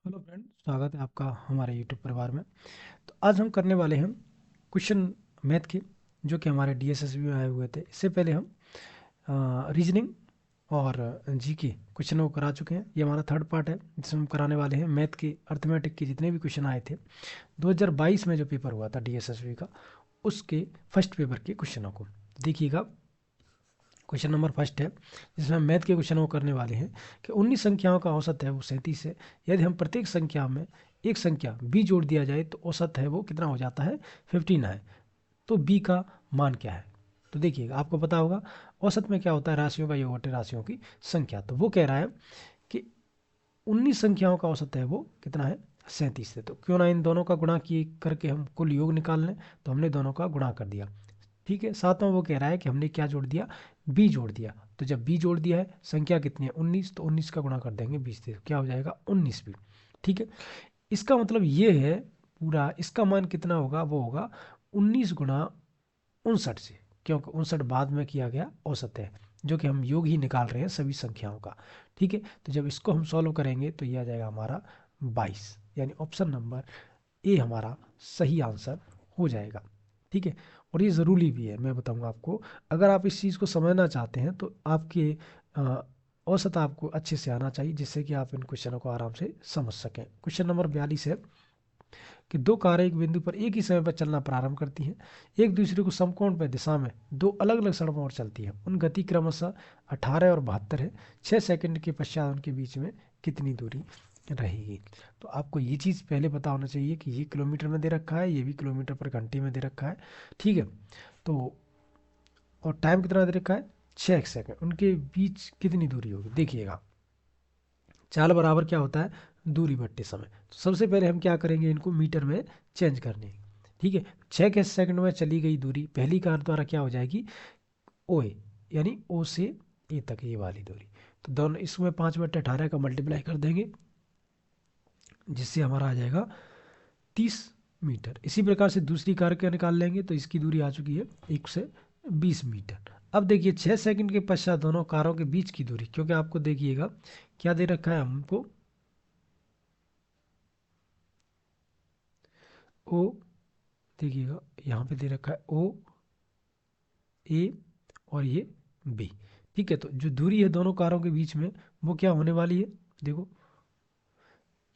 Hello friend, स्वागत है आपका हमारे यूट्यूब परिवार में। तो आज हम करने वाले हैं क्वेश्चन मैथ के, जो कि हमारे डीएसएसबी में आए हुए थे। इससे पहले हम रीजनिंग और जी के क्वेश्चनों को करा चुके हैं। ये हमारा थर्ड पार्ट है जिसमें हम कराने वाले हैं मैथ के अर्थमेटिक के जितने भी क्वेश्चन आए थे 2022 में जो पेपर हुआ था डीएसएसबी का, उसके फर्स्ट पेपर के क्वेश्चनों को देखिएगा। क्वेश्चन नंबर फर्स्ट है जिसमें हम मैथ के क्वेश्चन को करने वाले हैं कि 19 संख्याओं का औसत है वो 37 है। यदि हम प्रत्येक संख्या में एक संख्या b जोड़ दिया जाए तो औसत है वो कितना हो जाता है, 15 है। तो b का मान क्या है? तो देखिएगा, आपको पता होगा औसत में क्या होता है, राशियों का योग बटे राशियों की संख्या। तो वो कह रहा है कि 19 संख्याओं का औसत है वो कितना है, 37 है। तो क्यों ना इन दोनों का गुणा किए करके हम कुल योग निकाल लें। तो हमने दोनों का गुणा कर दिया। ठीक है, साथ में वो कह रहा है कि हमने क्या जोड़ दिया, बी जोड़ दिया। तो जब बी जोड़ दिया है, संख्या कितनी है 19, तो 19 का गुणा कर देंगे 20 से, क्या हो जाएगा 19 भी। ठीक है, इसका मतलब ये है पूरा, इसका मान कितना होगा, वो होगा 19 गुणा 59 से, क्योंकि 59 बाद में किया गया औसत है, जो कि हम योग ही निकाल रहे हैं सभी संख्याओं का। ठीक है, तो जब इसको हम सॉल्व करेंगे तो ये आ जाएगा हमारा 22, यानी ऑप्शन नंबर ए हमारा सही आंसर हो जाएगा। ठीक है, और ये ज़रूरी भी है, मैं बताऊंगा आपको। अगर आप इस चीज़ को समझना चाहते हैं तो आपके अ, औसत आपको अच्छे से आना चाहिए, जिससे कि आप इन क्वेश्चनों को आराम से समझ सकें। क्वेश्चन नंबर 42 है कि दो कारें एक बिंदु पर एक ही समय पर चलना प्रारंभ करती हैं। एक दूसरे को समकोण पर दिशा में दो अलग अलग सड़कों पर चलती हैं। उन गति क्रमशः 18 और 72 है। 6 सेकंड के पश्चात उनके बीच में कितनी दूरी रहेगी? तो आपको ये चीज़ पहले पता होना चाहिए कि ये किलोमीटर में दे रखा है, ये भी किलोमीटर पर घंटे में दे रखा है। ठीक है, तो और टाइम कितना दे रखा है, 6 सेकंड। उनके बीच कितनी दूरी होगी? देखिएगा, चाल बराबर क्या होता है, दूरी बट्टे समय। तो सबसे पहले हम क्या करेंगे, इनको मीटर में चेंज करने। ठीक है, 6 सेकंड में चली गई दूरी पहली कार द्वारा क्या हो जाएगी, ओ ए, यानी ओ से ए तक ये वाली दूरी। तो दोनों इसमें 5/18 का मल्टीप्लाई कर देंगे, जिससे हमारा आ जाएगा 30 मीटर। इसी प्रकार से दूसरी कार का निकाल लेंगे तो इसकी दूरी आ चुकी है 120 मीटर। अब देखिए 6 सेकंड के पश्चात दोनों कारों के बीच की दूरी, क्योंकि आपको देखिएगा क्या दे रखा है हमको, ओ, देखिएगा यहाँ पे दे रखा है ओ ए और ये बी। ठीक है, तो जो दूरी है दोनों कारों के बीच में वो क्या होने वाली है, देखो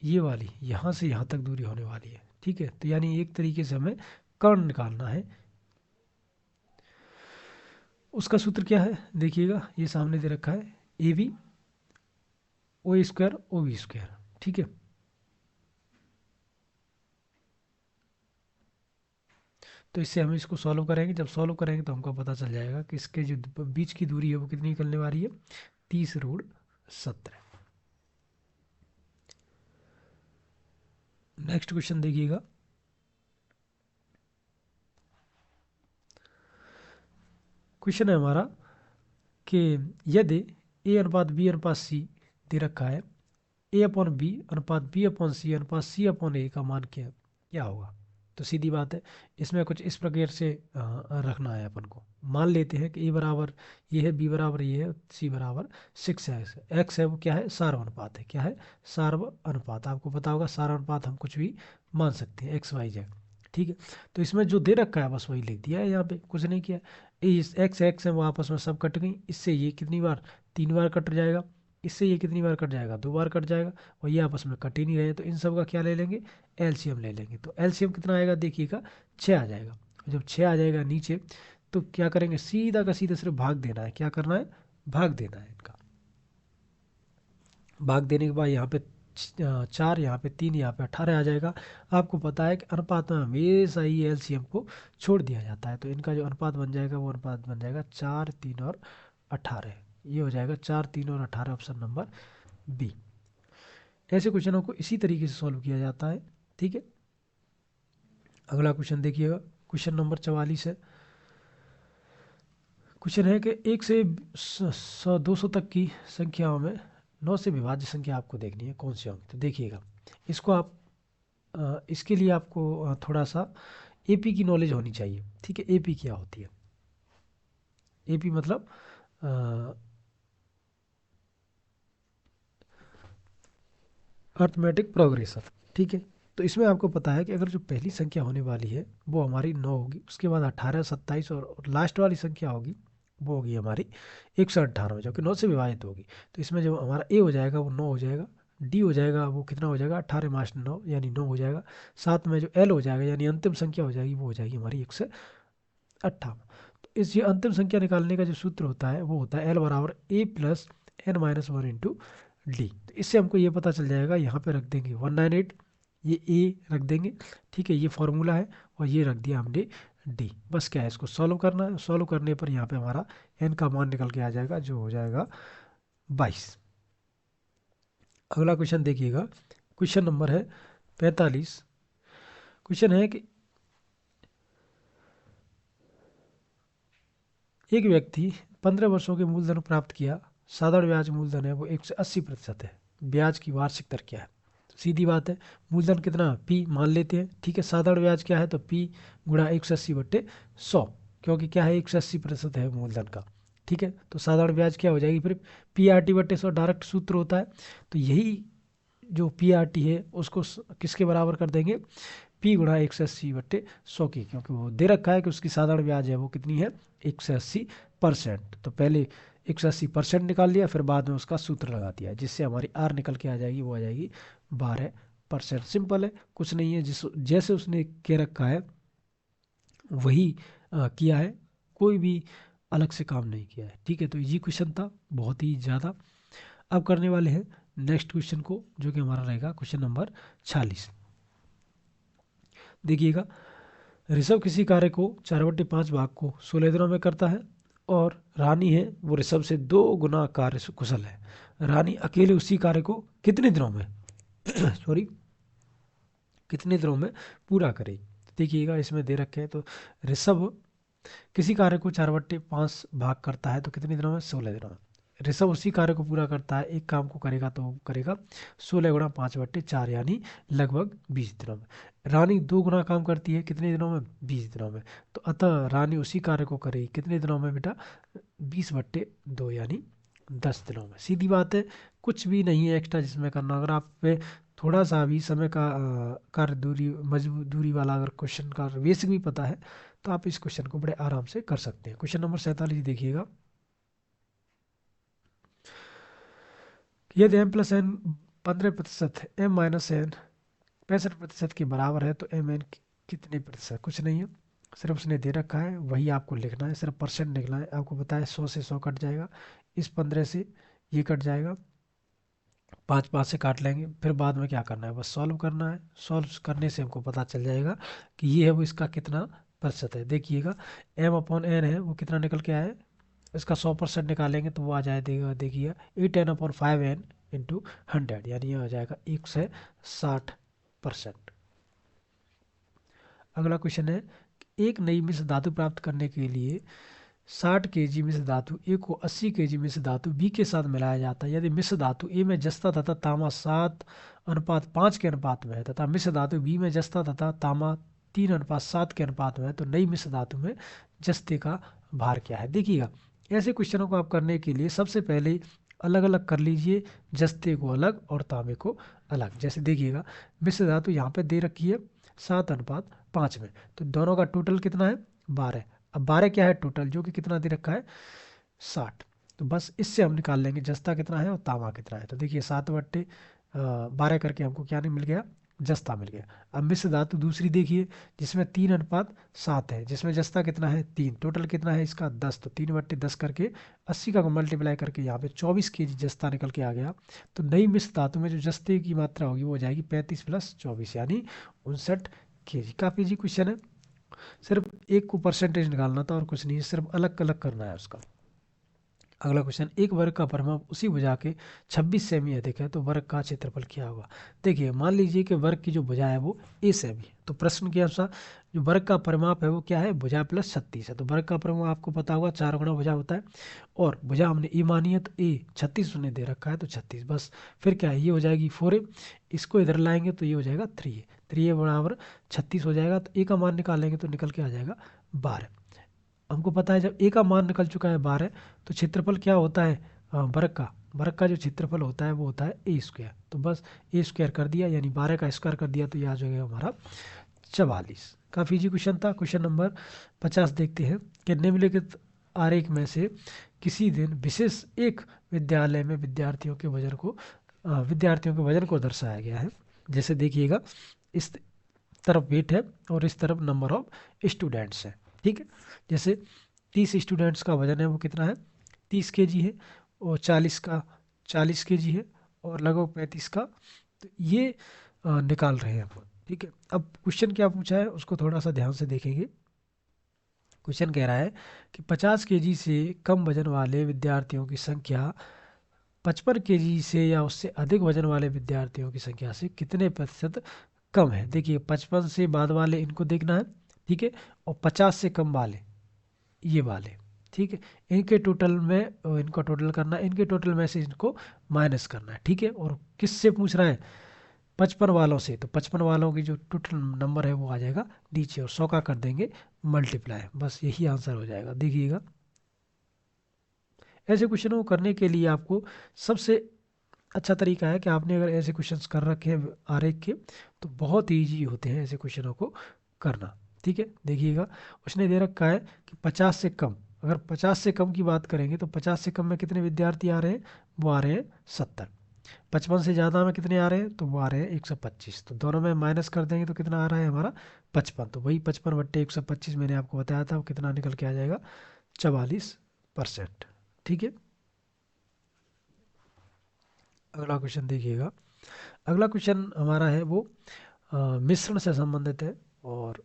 ये वाली, यहाँ से यहाँ तक दूरी होने वाली है। ठीक है, तो यानी एक तरीके से हमें कर्ण निकालना है। उसका सूत्र क्या है, देखिएगा ये सामने दे रखा है, A B O square O B square. ठीक है, तो इससे हम इसको सॉल्व करेंगे। जब सॉल्व करेंगे तो हमको पता चल जाएगा कि इसके जो बीच की दूरी है वो कितनी निकलने वाली है, 30√17। नेक्स्ट क्वेश्चन देखिएगा। क्वेश्चन है हमारा कि यदि ए अनुपात बी अनुपात सी दे रखा है, ए अपॉन बी अनुपात बी अपॉन सी अनुपात सी अपॉन ए का मान क्या क्या होगा? तो सीधी बात है, इसमें कुछ इस प्रकार से रखना है अपन को। मान लेते हैं कि ए बराबर ये है, बी बराबर ये है, सी बराबर 6 है, एक्स है वो क्या है, सार्व अनुपात है। क्या है, सार्व अनुपात। आपको पता होगा सार्व अनुपात हम कुछ भी मान सकते हैं, एक्स वाई जेड। ठीक है, तो इसमें जो दे रखा है बस वही लिख दिया है, यहाँ पे कुछ नहीं किया। इस एक्स एक्स है वो आपस में सब कट गई। इससे ये कितनी बार, 3 बार कट जाएगा। इससे ये कितनी बार कट जाएगा, 2 बार कट जाएगा। और ये आपस में कट ही नहीं रहे, तो इन सब का क्या ले लेंगे, एलसीएम ले लेंगे। तो एलसीएम कितना आएगा, देखिएगा 6 आ जाएगा। और जब 6 आ जाएगा नीचे, तो क्या करेंगे, सीधा का सीधा सिर्फ भाग देना है। क्या करना है, भाग देना है इनका। भाग देने के बाद यहाँ पे 4, यहाँ पे 3, यहाँ पे 18 आ जाएगा। आपको पता है कि अनुपात में हमेशा ही एलसीएम को छोड़ दिया जाता है। तो इनका जो अनुपात बन जाएगा वो अनुपात बन जाएगा 4, 3 और 18। ये हो जाएगा 4, 3 और 18, ऑप्शन नंबर बी। ऐसे क्वेश्चनों को इसी तरीके से सॉल्व किया जाता है। ठीक है, अगला क्वेश्चन देखिएगा। क्वेश्चन नंबर 44 है। क्वेश्चन है कि 1 से 200 तक की संख्याओं में 9 से विभाज्य संख्या आपको देखनी है, कौन सी होंगी? तो देखिएगा, इसको आप इसके लिए आपको थोड़ा सा एपी की नॉलेज होनी चाहिए। ठीक है, एपी क्या होती है, एपी मतलब अर्थमेटिक प्रोग्रेशन। ठीक है, तो इसमें आपको पता है कि अगर जो पहली संख्या होने वाली है वो हमारी 9 होगी, उसके बाद 18, 27 और लास्ट वाली संख्या होगी वो होगी हमारी 198, जो कि 9 से विभाजित होगी। तो इसमें जो हमारा ए हो जाएगा वो 9 हो जाएगा, डी हो जाएगा वो कितना हो जाएगा 18 माइनस 9 यानी 9 हो जाएगा। साथ में जो एल हो जाएगा यानी अंतिम संख्या हो जाएगी वो हो जाएगी हमारी 158। तो इस ये अंतिम संख्या निकालने का जो सूत्र होता है वो होता है एल बराबर A plus N minus 1 into D. तो इससे हमको ये पता चल जाएगा, यहाँ पे रख देंगे 198, ये ए रख देंगे, ठीक है, ये फॉर्मूला है, और ये रख दिया हमने डी। बस क्या है, इसको सॉल्व करना है, सॉल्व करने पर यहाँ पे हमारा एन का मान निकल के आ जाएगा जो हो जाएगा 22। अगला क्वेश्चन देखिएगा, क्वेश्चन नंबर है 45। क्वेश्चन है कि एक व्यक्ति 15 वर्षों के मूलधन प्राप्त किया, साधारण ब्याज मूलधन है वो 180% है, ब्याज की वार्षिक दर क्या है? सीधी बात है, मूलधन कितना पी मान लेते हैं, ठीक है, साधारण ब्याज क्या है तो पी गुणा 180/100, क्योंकि क्या है 180% है मूलधन का, ठीक है, तो साधारण ब्याज क्या हो जाएगी फिर PRT/100 डायरेक्ट सूत्र होता है। तो यही जो PRT है उसको किसके बराबर कर देंगे, P गुणा 180/100 की, क्योंकि वो दे रखा है कि उसकी साधारण ब्याज है वो कितनी है 180%। तो पहले 180% निकाल लिया, फिर बाद में उसका सूत्र लगा दिया, जिससे हमारी आर निकल के आ जाएगी, वो आ जाएगी 12%। सिंपल है, कुछ नहीं है, जिस जैसे उसने कह रखा है वही किया है, कोई भी अलग से काम नहीं किया है, ठीक है। तो ये क्वेश्चन था बहुत ही ज़्यादा। अब करने वाले हैं नेक्स्ट क्वेश्चन को, जो कि हमारा रहेगा क्वेश्चन नंबर 46। देखिएगा, ऋषभ किसी कार्य को 4/5 भाग को 16 दिनों में करता है, और रानी है वो ऋषभ से 2 गुना कार्य कुशल है। रानी अकेले उसी कार्य को कितने दिनों में सॉरी कितने दिनों में पूरा करेगी? देखिएगा, इसमें दे रखे हैं, तो ऋषभ किसी कार्य को 4/5 भाग करता है तो कितने दिनों में 16 दिनों में। ऋषभ उसी कार्य को पूरा करता है, एक काम को करेगा तो वो करेगा 16 गुणा 5/4 यानी लगभग 20 दिनों में। रानी 2 गुना काम करती है कितने दिनों में 20 दिनों में। तो अतः रानी उसी कार्य को करेगी कितने दिनों में बेटा 20/2 यानी 10 दिनों में। सीधी बात है, कुछ भी नहीं है एक्स्ट्रा जिसमें करना। अगर आप पे थोड़ा सा भी समय का कार्य दूरी मजदूरी वाला अगर क्वेश्चन का बेसिक भी पता है तो आप इस क्वेश्चन को बड़े आराम से कर सकते हैं। क्वेश्चन नंबर 47 देखिएगा, यदि m+n 15% m-n 65% के बराबर है तो mn कितने प्रतिशत? कुछ नहीं है, सिर्फ उसने दे रखा है वही आपको लिखना है, सिर्फ परसेंट लिखना है। आपको पता है 100 से 100 कट जाएगा, इस 15 से ये कट जाएगा, 5 5 से काट लेंगे, फिर बाद में क्या करना है बस सॉल्व करना है। सॉल्व करने से हमको पता चल जाएगा कि ये है वो इसका कितना प्रतिशत है। देखिएगा m/n है वो कितना निकल के आया है, इसका 100% निकालेंगे तो वो आ जाएगा, देखिए 8n/5n इंटू 100 यानी ये हो जाएगा 160%। अगला क्वेश्चन है, एक नई मिश्र धातु प्राप्त करने के लिए 60 kg मिश्र धातु ए को 80 kg मिश्र धातु बी के साथ मिलाया जाता है। यदि मिश्र धातु ए में जस्ता तथा तांबा 7:5 के अनुपात में है तथा मिश्र धातु बी में जस्ता तथा तांबा 3:7 के अनुपात में है, तो नई मिश्र धातु में जस्ते का भार क्या है? देखिएगा, ऐसे क्वेश्चनों को आप करने के लिए सबसे पहले अलग अलग कर लीजिए, जस्ते को अलग और तांबे को अलग। जैसे देखिएगा, मिश्र धातु यहाँ पे दे रखी है 7:5 में, तो दोनों का टोटल कितना है 12। अब 12 क्या है टोटल, जो कि कितना दे रखा है 60। तो बस इससे हम निकाल लेंगे जस्ता कितना है और तांबा कितना है। तो देखिए 7/12 करके हमको क्या नहीं मिल गया, जस्ता मिल गया। अब मिश्र धातु दूसरी देखिए, जिसमें 3:7 है, जिसमें जस्ता कितना है 3, टोटल कितना है इसका 10, तो 3/10 करके 80 का मल्टीप्लाई करके यहाँ पे 24 kg जस्ता निकल के आ गया। तो नई मिश्र धातु में जो जस्ते की मात्रा होगी वो हो जाएगी 35 + 24 यानी 59 kg। काफ़ी जी क्वेश्चन है, सिर्फ एक को परसेंटेज निकालना था और कुछ नहीं, सिर्फ अलग अलग करना है उसका। अगला क्वेश्चन, एक वर्ग का परिमाप उसी भुजा के 26 सेमी अधिक है तो वर्ग का क्षेत्रफल क्या होगा? देखिए, मान लीजिए कि वर्ग की जो भुजा है वो a सेमी है, तो प्रश्न के अनुसार जो वर्ग का परिमाप है वो क्या है, भुजा + 36 है। तो वर्ग का परिमाप आपको पता होगा 4 गुणा भुजा होता है, और भुजा हमने a मानी है तो a 36 उन्हें दे रखा है तो 36, बस फिर क्या है ये हो जाएगी 4a, इसको इधर लाएंगे तो ये हो जाएगा 3a, 3a बराबर 36 हो जाएगा। तो a का मान निकालेंगे तो निकल के आ जाएगा 12। हमको पता है जब a का मान निकल चुका है 12 तो क्षेत्रफल क्या होता है वर्ग का, वर्ग का जो क्षेत्रफल होता है वो होता है ए स्क्वायर, तो बस ए स्क्वायर कर दिया, यानी 12 का स्क्वायर कर दिया, तो यह आ जाएगा हमारा 44। काफ़ी इजी क्वेश्चन था। क्वेश्चन नंबर 50 देखते हैं कि निम्नलिखित आरेख में से किसी दिन विशेष एक विद्यालय में विद्यार्थियों के वजन को दर्शाया गया है। जैसे देखिएगा, इस तरफ वेट है और इस तरफ नंबर ऑफ स्टूडेंट्स है, ठीक है। जैसे 30 स्टूडेंट्स का वजन है वो कितना है, 30 केजी है, और 40 केजी है, और लगभग 35 का, तो ये निकाल रहे हैं अपन, ठीक है। अब क्वेश्चन क्या पूछा है उसको थोड़ा सा ध्यान से देखेंगे। क्वेश्चन कह रहा है कि 50 केजी से कम वजन वाले विद्यार्थियों की संख्या 55 केजी से या उससे अधिक वजन वाले विद्यार्थियों की संख्या से कितने प्रतिशत कम है। देखिए 55 से बाद वाले इनको देखना है, ठीक है, और 50 से कम वाले ये वाले, ठीक है, इनके टोटल में इनको टोटल करना है, इनके टोटल में से इनको माइनस करना है, ठीक है। और किससे पूछ रहा है, 55 वालों से, तो 55 वालों की जो टोटल नंबर है वो आ जाएगा नीचे, और 100 का कर देंगे मल्टीप्लाई, बस यही आंसर हो जाएगा। देखिएगा, ऐसे क्वेश्चनों को करने के लिए आपको सबसे अच्छा तरीका है कि आपने अगर ऐसे क्वेश्चंस कर रखे हैं आरेख के, तो बहुत ईजी होते हैं ऐसे क्वेश्चनों को करना, ठीक है। देखिएगा, उसने दे रखा है कि 50 से कम, अगर 50 से कम की बात करेंगे तो 50 से कम में कितने विद्यार्थी आ रहे हैं, वो आ रहे हैं 70। 55 से ज़्यादा में कितने आ रहे हैं, तो वो आ रहे हैं 125, तो दोनों में माइनस कर देंगे तो कितना आ रहा है हमारा 55, तो वही 55/125 मैंने आपको बताया था, वो कितना निकल के आ जाएगा 44%, ठीक है। अगला क्वेश्चन देखिएगा। अगला क्वेश्चन हमारा है वो मिश्रण से संबंधित है, और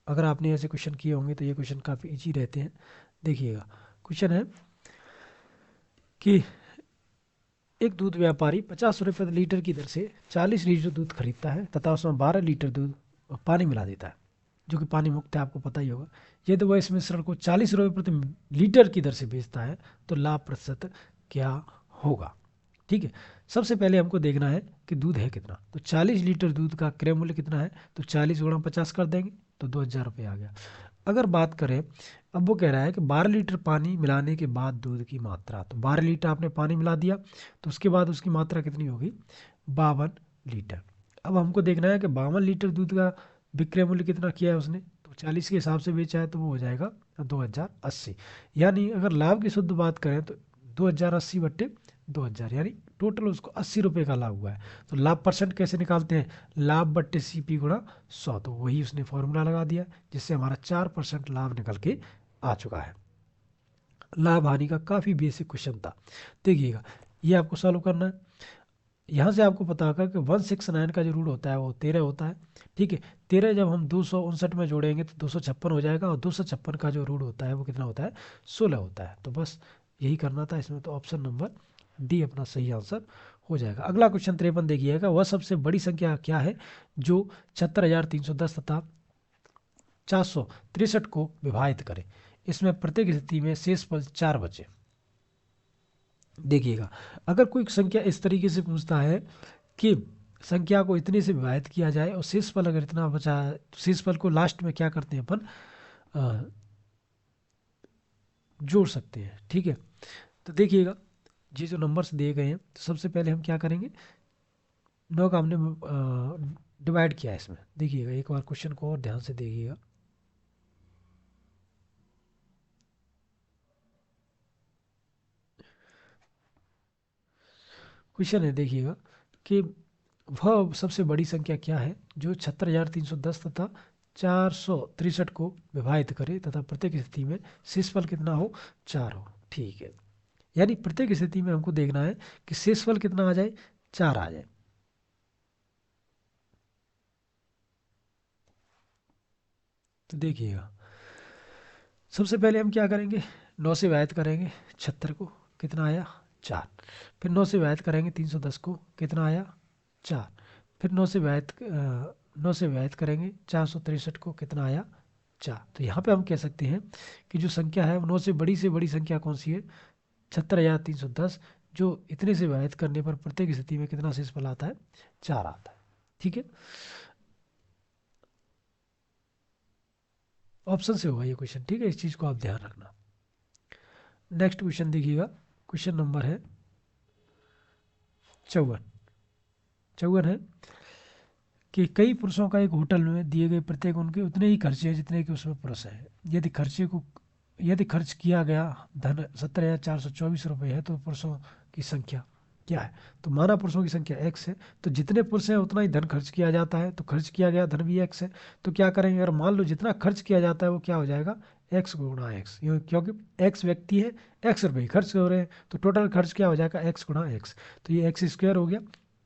अगर आपने ऐसे क्वेश्चन किए होंगे तो ये क्वेश्चन काफ़ी इजी रहते हैं। देखिएगा, क्वेश्चन है कि एक दूध व्यापारी 50 रुपये प्रति लीटर की दर से 40 लीटर दूध खरीदता है तथा उसमें 12 लीटर दूध पानी मिला देता है, जो कि पानी मुक्त है, आपको पता ही होगा। यदि वह इस मिश्रण को 40 रुपये प्रति लीटर की दर से बेचता है तो लाभ प्रतिशत क्या होगा, ठीक है। सबसे पहले हमको देखना है कि दूध है कितना, तो 40 लीटर दूध का क्रय मूल्य कितना है, तो 40 गुणा 50 कर देंगे तो 2000 रुपये आ गया। अगर बात करें, अब वो कह रहा है कि 12 लीटर पानी मिलाने के बाद दूध की मात्रा, तो 12 लीटर आपने पानी मिला दिया, तो उसके बाद उसकी मात्रा कितनी होगी, 52 लीटर। अब हमको देखना है कि 52 लीटर दूध का विक्रय मूल्य कितना किया है उसने, तो 40 के हिसाब से बेचा है, तो वो हो जाएगा 2080। यानी अगर लाभ की शुद्ध बात करें तो 2080/2000, यानी टोटल उसको 80 रुपये का लाभ हुआ है। तो लाभ परसेंट कैसे निकालते हैं, लाभ बट्टे CP गुणा 100, तो वही उसने फॉर्मूला लगा दिया, जिससे हमारा 4% लाभ निकल के आ चुका है। लाभ हानि का काफ़ी बेसिक क्वेश्चन था। देखिएगा, ये आपको सॉल्व करना है। यहाँ से आपको पता होगा कि 169 का जो रूट होता है वो 13 होता है, ठीक है। 13 जब हम 259 में जोड़ेंगे तो 256 हो जाएगा, और 256 का जो रूट होता है वो कितना होता है, 16 होता है। तो बस यही करना था इसमें, तो ऑप्शन नंबर डी अपना सही आंसर हो जाएगा। अगला क्वेश्चन 53 देखिएगा, वह सबसे बड़ी संख्या क्या है जो 76,310 तथा 463 को विभाजित करे, इसमें प्रत्येक स्थिति में शेष पद 4 बचे। देखिएगा, अगर कोई संख्या इस तरीके से पूछता है कि संख्या को इतने से विभाजित किया जाए और शेषफल अगर इतना बचा है, तो शेषफल को लास्ट में क्या करते हैं अपन, जोड़ सकते हैं, ठीक है। तो देखिएगा, ये जो नंबर्स दिए गए हैं, तो सबसे पहले हम क्या करेंगे, 9 का हमने डिवाइड किया है इसमें। देखिएगा, एक बार क्वेश्चन को और ध्यान से देखिएगा। क्वेश्चन है, देखिएगा कि वह सबसे बड़ी संख्या क्या है जो 76,310 तथा 463 को विभाजित करे तथा प्रत्येक स्थिति में शेषफल कितना हो, 4 हो, ठीक है। यानी प्रत्येक स्थिति में हमको देखना है कि शेषफल कितना आ जाए, 4 आ जाए। तो देखिएगा, सबसे पहले हम क्या करेंगे, 9 से विभाजित करेंगे 76 को, कितना आया, 4। फिर 9 से विभाजित करेंगे 310 को, कितना आया, 4। फिर 9 से विभाजित करेंगे 463 को, कितना आया, 4। तो यहाँ पे हम कह सकते हैं कि जो संख्या है वो 9 से बड़ी संख्या कौन सी है, 76,310, जो इतने से विभाजित करने पर प्रत्येक स्थिति में कितना शेषफल आता है, 4 आता है, ठीक है। ऑप्शन से होगा ये क्वेश्चन, ठीक है, इस चीज़ को आप ध्यान रखना। नेक्स्ट क्वेश्चन देखिएगा, क्वेश्चन नंबर है 54 54 है कि कई पुरुषों का एक होटल में दिए गए प्रत्येक उनके उतने ही खर्चे हैं जितने कि उसमें पुरुष हैं। यदि खर्च किया गया धन 17,424 रुपये है तो पुरुषों की संख्या क्या है। तो माना पुरुषों की संख्या x है, तो जितने पुरुष हैं उतना ही धन खर्च किया जाता है, तो खर्च किया गया धन भी x है। तो क्या करेंगे, अगर मान लो जितना खर्च किया जाता है वो क्या हो जाएगा, x गुणा x, क्योंकि x व्यक्ति है, x रुपये खर्च हो रहे हैं, तो टोटल खर्च क्या हो जाएगा, x गुणा x। तो ये x² हो गया,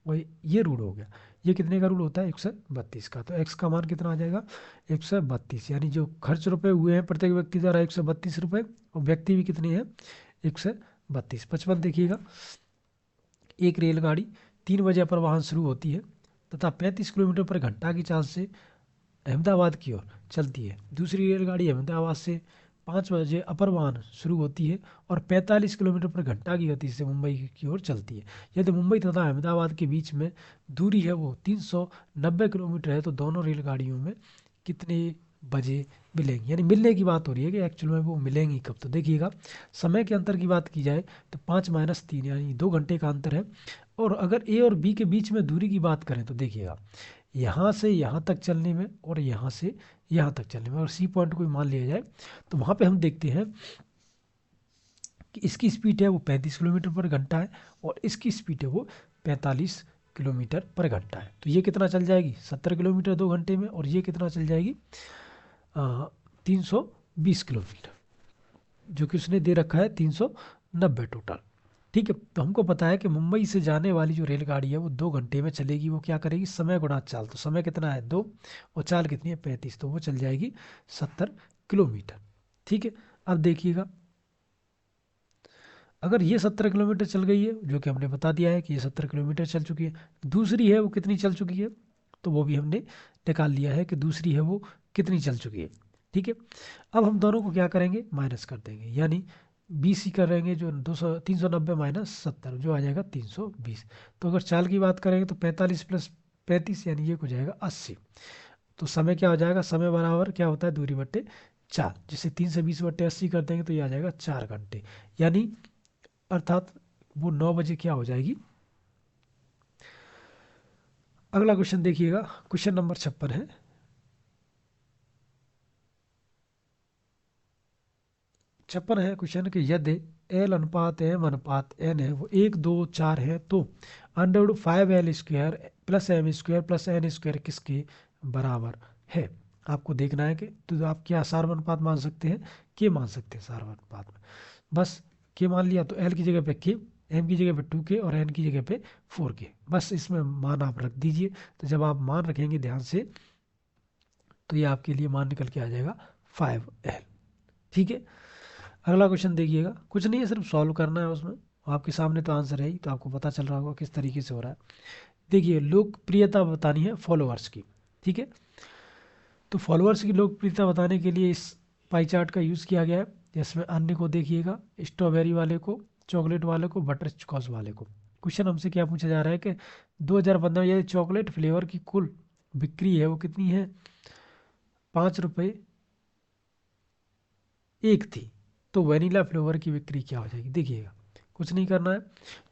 वही ये रूल हो गया। ये कितने का रूल होता है, 132 का। तो x का मान कितना आ जाएगा, 132, यानी जो खर्च रुपए हुए हैं प्रत्येक व्यक्ति द्वारा 132 रुपये, और व्यक्ति भी कितने हैं, 132। 55 देखिएगा, एक रेलगाड़ी 3 बजे अपरवाहन शुरू होती है तथा 35 किलोमीटर पर घंटा की चाल से अहमदाबाद की ओर चलती है। दूसरी रेलगाड़ी अहमदाबाद से 5 बजे अपरवाहन शुरू होती है और 45 किलोमीटर पर घंटा की गति से मुंबई की ओर चलती है। यदि मुंबई तथा अहमदाबाद के बीच में दूरी है वो 390 किलोमीटर है, तो दोनों रेलगाड़ियों में कितने बजे मिलेंगी, यानी मिलने की बात हो रही है कि एक्चुअल में वो मिलेंगी कब। तो देखिएगा, समय के अंतर की बात की जाए तो 5-3 यानी 2 घंटे का अंतर है। और अगर ए और बी के बीच में दूरी की बात करें तो देखिएगा, यहाँ से यहाँ तक चलने में और यहाँ से यहाँ तक चलने में, और सी पॉइंट को मान लिया जाए तो वहाँ पे हम देखते हैं कि इसकी स्पीड है वो 35 किलोमीटर पर घंटा है और इसकी स्पीड है वो 45 किलोमीटर पर घंटा है। तो ये कितना चल जाएगी, 70 किलोमीटर 2 घंटे में, और ये कितना चल जाएगी, 320 किलोमीटर, जो कि उसने दे रखा है 390 टोटल। ठीक है, तो हमको पता है कि मुंबई से जाने वाली जो रेलगाड़ी है वो 2 घंटे में चलेगी। वो क्या करेगी, समय गुणा चाल, तो समय कितना है 2 और चाल कितनी है 35, तो वो चल जाएगी 70 किलोमीटर। ठीक है, अब देखिएगा, अगर ये 70 किलोमीटर चल गई है, जो कि हमने बता दिया है कि ये 70 किलोमीटर चल चुकी है, दूसरी है वो कितनी चल चुकी है, तो वो भी हमने निकाल लिया है कि दूसरी है वो कितनी चल चुकी है। ठीक है, अब हम दोनों को क्या करेंगे, माइनस कर देंगे, यानी 20 ही करेंगे, जो 390 माइनस 70 जो आ जाएगा 320। तो अगर चाल की बात करेंगे तो 45 प्लस 35 यानी ये हो जाएगा 80। तो समय क्या हो जाएगा, समय बराबर क्या होता है, दूरी बट्टे चार, जिसे 320/80 कर देंगे तो ये आ जाएगा 4 घंटे, यानी अर्थात वो 9 बजे क्या हो जाएगी। अगला क्वेश्चन देखिएगा, क्वेश्चन नंबर 56 है, 56 है क्वेश्चन कि यदि एल अनुपात एम अनुपात एन है वो 1, 2, 4 है, तो √5L² plus M² plus N² किसके बराबर है। आपको देखना है कि तो आप क्या सार्वधातुक अनुपात मान सकते हैं, के मान सकते हैं सार्वधातुक अनुपात में। बस के मान लिया तो एल की जगह पे के, एम की जगह पे 2K और एन की जगह पे 4K, बस इसमें मान आप रख दीजिए। तो जब आप मान रखेंगे ध्यान से तो ये आपके लिए मान निकल के आ जाएगा 5L। ठीक है, अगला क्वेश्चन देखिएगा, कुछ नहीं है, सिर्फ सॉल्व करना है उसमें, आपके सामने तो आंसर है ही, तो आपको पता चल रहा होगा किस तरीके से हो रहा है। देखिए, लोकप्रियता बतानी है फॉलोअर्स की। ठीक है, तो फॉलोअर्स की लोकप्रियता बताने के लिए इस पाई चार्ट का यूज़ किया गया है, जिसमें अन्य को देखिएगा, स्ट्रॉबेरी वाले को, चॉकलेट वाले को, बटर स्कॉच वाले को। क्वेश्चन हमसे क्या पूछा जा रहा है कि 2015 में यदि चॉकलेट फ्लेवर की कुल बिक्री है वो कितनी है, 5 रुपये 1 थी, तो वनीला फ्लेवर की बिक्री क्या हो जाएगी। देखिएगा, कुछ नहीं करना है,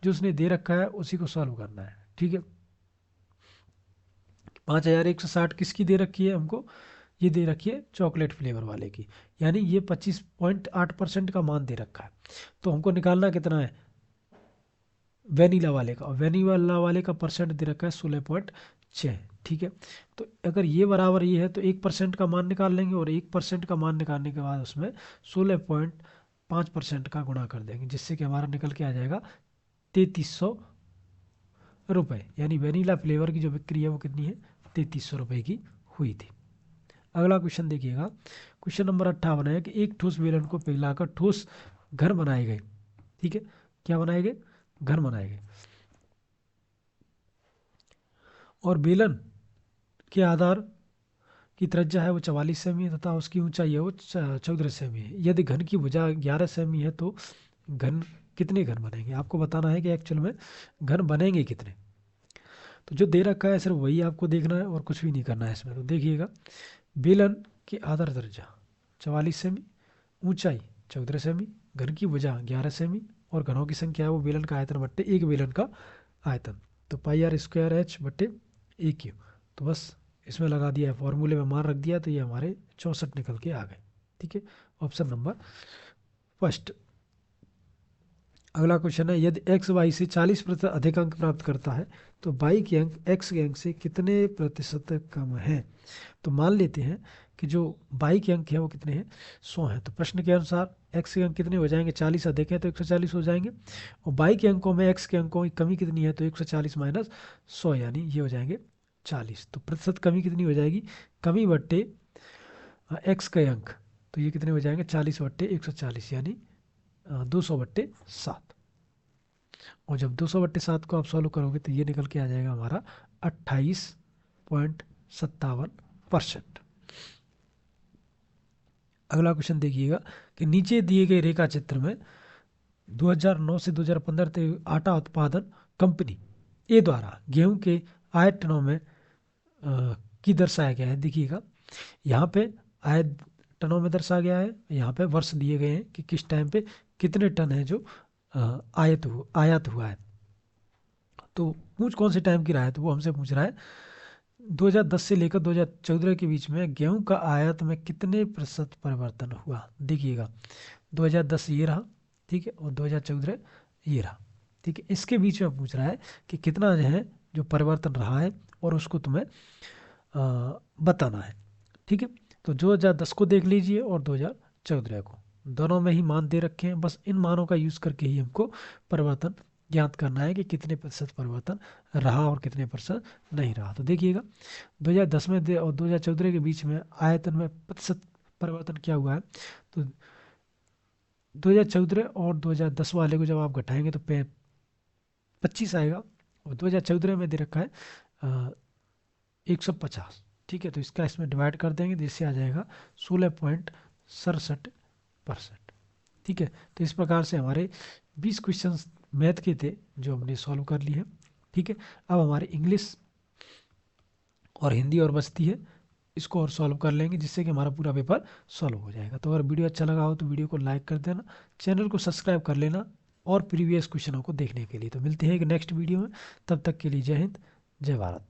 जो उसने दे रखा है उसी को सॉल्व करना है। ठीक है, 5160 किसकी दे रखी है हमको, ये दे रखी है चॉकलेट फ्लेवर वाले की, यानी ये 25.8% का मान दे रखा है। तो हमको निकालना कितना है वेनिला वाले का, और वेनिला वाले का परसेंट दे रखा है 16.6। ठीक है, तो अगर ये बराबर ये है तो 1% का मान निकाल लेंगे, और 1% का मान निकालने के बाद उसमें 16.5% का गुणा कर देंगे, जिससे कि हमारा निकल के आ जाएगा 3300 रुपये, यानी वेनिला फ्लेवर की जो बिक्री है वो कितनी है, 3300 रुपये की हुई थी। अगला क्वेश्चन देखिएगा, क्वेश्चन नंबर 58 है कि एक ठोस बेलन को पिघलाकर ठोस घर बनाए गए। ठीक है, क्या बनाए गए, घर बनाए गए, और बेलन के आधार की त्रिज्या है वो 44 सेमी है तथा उसकी ऊंचाई है वो 14 सेमी है। यदि घन की भुजा 11 सेमी है तो घन कितने घन बनेंगे, आपको बताना है कि एक्चुअल में घन बनेंगे कितने। तो जो दे रखा है सिर्फ वही आपको देखना है और कुछ भी नहीं करना है इसमें। तो देखिएगा, बेलन की आधार त्रिज्या 44 सेमी, ऊंचाई 14 सेमी, घन की भुजा 11 सेमी, और घनों की संख्या है वो बेलन का आयतन बट्टे एक बेलन का आयतन। तो पाई आर स्क्वायर एच बटे ए क्यू। तो बस इसमें लगा दिया है, फॉर्मूले में मान रख दिया, तो ये हमारे 64 निकल के आ गए। ठीक है, ऑप्शन नंबर फर्स्ट। अगला क्वेश्चन है, यदि एक्स वाई से 40% अधिक अंक प्राप्त करता है तो वाई के अंक एक्स के अंक से कितने प्रतिशत कम है। तो मान लेते हैं कि जो वाई के अंक है वो कितने हैं, 100 हैं। तो प्रश्न के अनुसार एक्स के अंक कितने हो जाएंगे, 40 अधिक है तो 140 हो जाएंगे, और वाई के अंकों में एक्स के अंकों की कमी कितनी है, तो 140 माइनस 100 यानी ये हो जाएंगे 40। तो प्रतिशत कमी कितनी हो जाएगी, कमी बट्टे एक्स के अंक, तो ये कितने हो जाएंगे 40 बट्टे 140 यानी 200 बट्टे 7। और जब 200 बट्टे 7 को आप सॉल्व करोगे तो ये निकल के आ जाएगा हमारा 28.57%। अगला क्वेश्चन देखिएगा कि नीचे दिए गए रेखा चित्र में 2009 से 2015 तक आटा उत्पादन कंपनी ए द्वारा गेहूं के आयत टनों में की दर्शाया गया है। देखिएगा यहाँ पे आयत टनों में दर्शाया गया है, यहाँ पे वर्ष दिए गए हैं कि किस टाइम पे कितने टन है जो आयात हुआ है। तो पूछ कौन से टाइम की रहा है, तो वो हमसे पूछ रहा है 2010 से लेकर 2014 के बीच में गेहूं का आयात में कितने प्रतिशत परिवर्तन हुआ। देखिएगा 2010 ये रहा, ठीक है, और 2014 ये रहा, ठीक है। इसके बीच में पूछ रहा है कि कितना जो है जो परिवर्तन रहा है और उसको तुम्हें बताना है। ठीक है, तो 2010 को देख लीजिए और 2014 को, दोनों में ही मान दे रखे हैं, बस इन मानों का यूज़ करके ही हमको परिवर्तन ज्ञात करना है कि कितने प्रतिशत परिवर्तन रहा और कितने प्रतिशत नहीं रहा। तो देखिएगा 2010 में और 2014 के बीच में आयतन में प्रतिशत परिवर्तन क्या हुआ है, तो 2014 और 2010 वाले को जब आप घटाएंगे तो 25 आएगा, और 2014 में दे रखा है 150। ठीक है, तो इसका इसमें डिवाइड कर देंगे जिससे आ जाएगा 16.67%। ठीक है, तो इस प्रकार से हमारे 20 क्वेश्चन मैथ के थे जो हमने सॉल्व कर लिए हैं। ठीक है, अब हमारे इंग्लिश और हिंदी और बचती है, इसको और सॉल्व कर लेंगे जिससे कि हमारा पूरा पेपर सॉल्व हो जाएगा। तो अगर वीडियो अच्छा लगा हो तो वीडियो को लाइक कर देना, चैनल को सब्सक्राइब कर लेना और प्रीवियस क्वेश्चनों को देखने के लिए। तो मिलते हैं एक नेक्स्ट वीडियो में, तब तक के लिए जय हिंद, जय भारत।